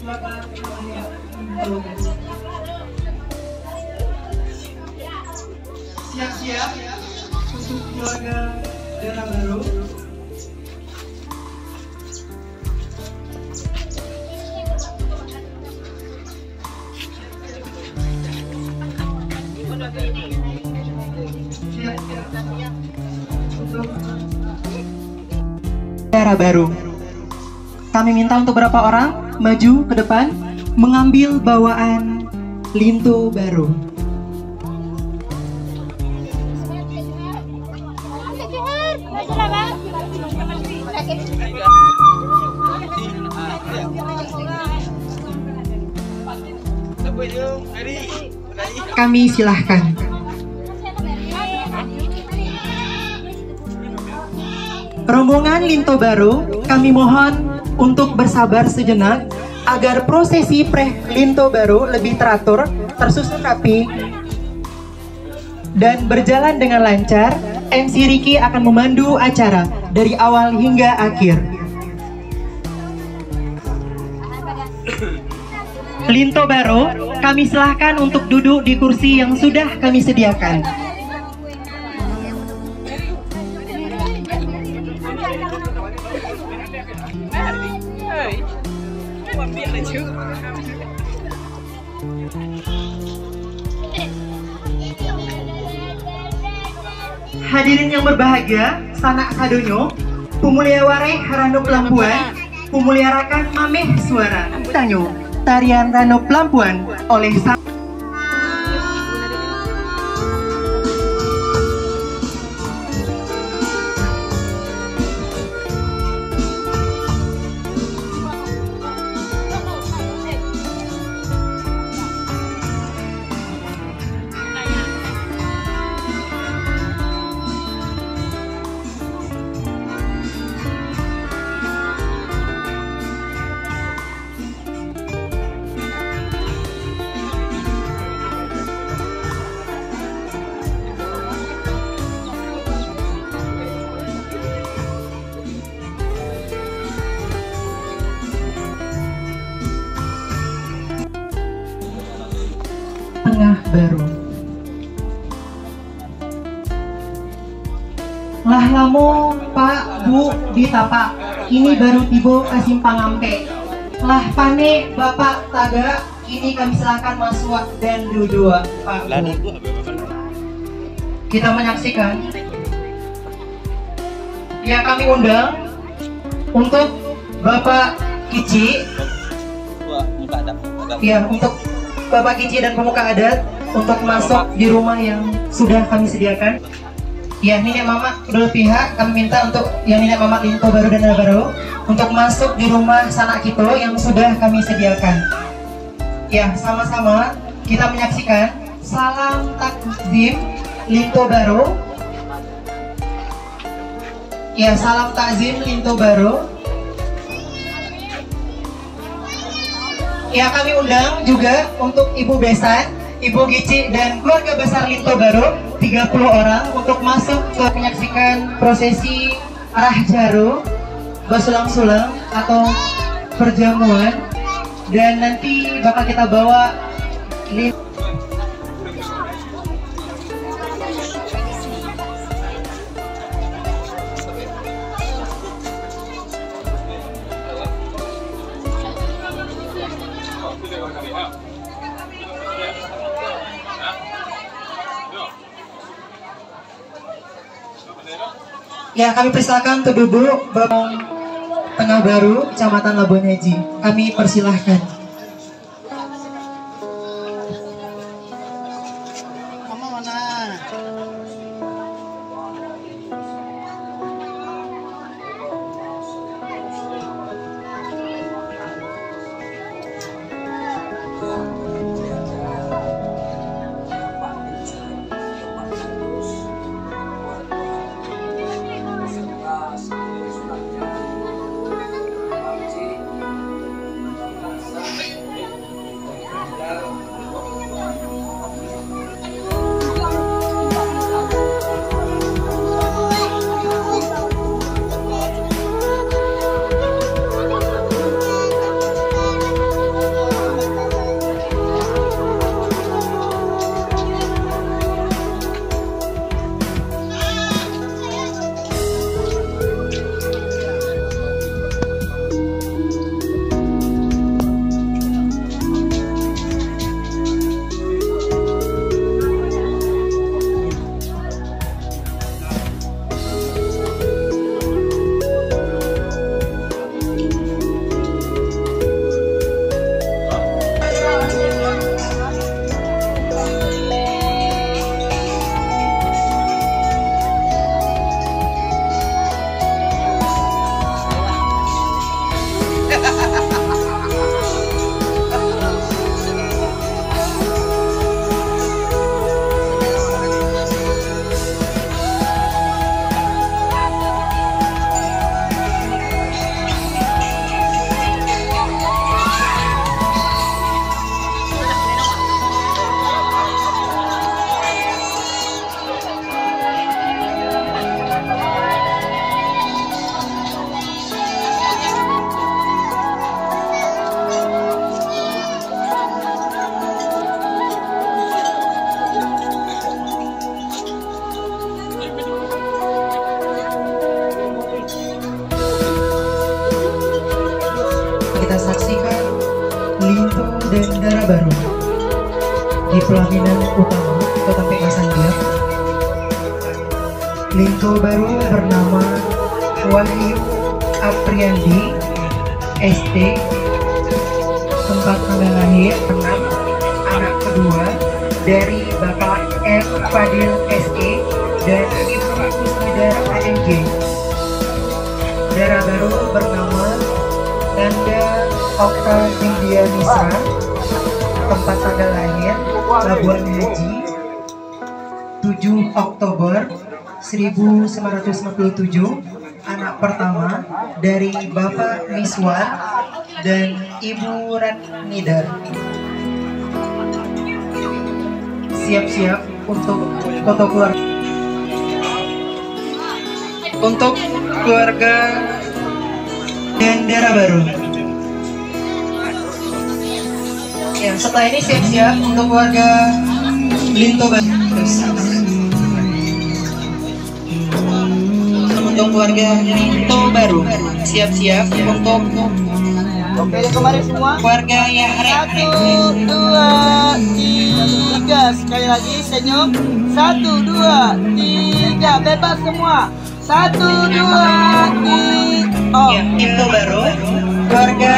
Siap-siap untuk keluarga daerah baru. Daerah baru. Kami minta untuk berapa orang maju ke depan mengambil bawaan linto baru. Kami silahkan. Rombongan linto baru, kami mohon untuk bersabar sejenak agar prosesi linto baru lebih teratur, tersusun rapi, dan berjalan dengan lancar. MC Riki akan memandu acara dari awal hingga akhir. Linto baru, kami silahkan untuk duduk di kursi yang sudah kami sediakan. Hadirin yang berbahagia, sanak sadonyo, pumulia wareh Rano Pelampuan, pumulia rakan mameh suara. Tanyo, tarian Rano Pelampuan oleh tengah baru. Lah lamo Pak Bu ditapak, ini baru tibo kasimpang ampe. Lah pane Bapak taga, ini kami silakan masuk dan duduk Pak Bu. Kita menyaksikan. Ya, kami undang untuk Bapak Kici. Ya, untuk Bapak Kici dan pemuka adat untuk masuk di rumah yang sudah kami sediakan. Ya, nenek mama kedua pihak kami minta untuk yang nenek mama linto baru dan daerah baru untuk masuk di rumah sanak kita yang sudah kami sediakan. Ya, sama-sama kita menyaksikan salam takzim linto baru. Ya, salam takzim linto baru. Ya, kami undang juga untuk Ibu Besan, Ibu Gici dan keluarga besar linto baru 30 orang untuk masuk ke menyaksikan prosesi arah jaru, basulang-sulang atau perjamuan, dan nanti bakal kita bawa ya, kami persilakan untuk duduk Bapak Tengah Baru, Kecamatan Labuan Haji. Kami persilahkan. Mama mana? kita saksikan Linto dan Dara Baru di pelaminan utama Kota Pekasan Biak. Linto baru bernama Wahyu Apriandi SD, tempat tanggal lahir 6, anak kedua dari Bapak M. Fadil SE dan Ibu Kusnidar AMG. Dara baru bernama Nanda Okta India Misra, tempat tanggal lahir Labuan Haji 7 Oktober 1957, anak pertama dari Bapak Miswan dan Ibu Ratnidar. Siap-siap untuk foto keluarga. Untuk keluarga dan Dara Baru. Ya, setelah ini siap-siap untuk keluarga Linto Baru. Untuk keluarga Linto Baru, siap-siap untuk kemarin semua. Keluarga yang 1, 2, 3. Sekali lagi senyum. 1, 2, 3. Bebas semua. 1, 2, 3. Linto Baru, keluarga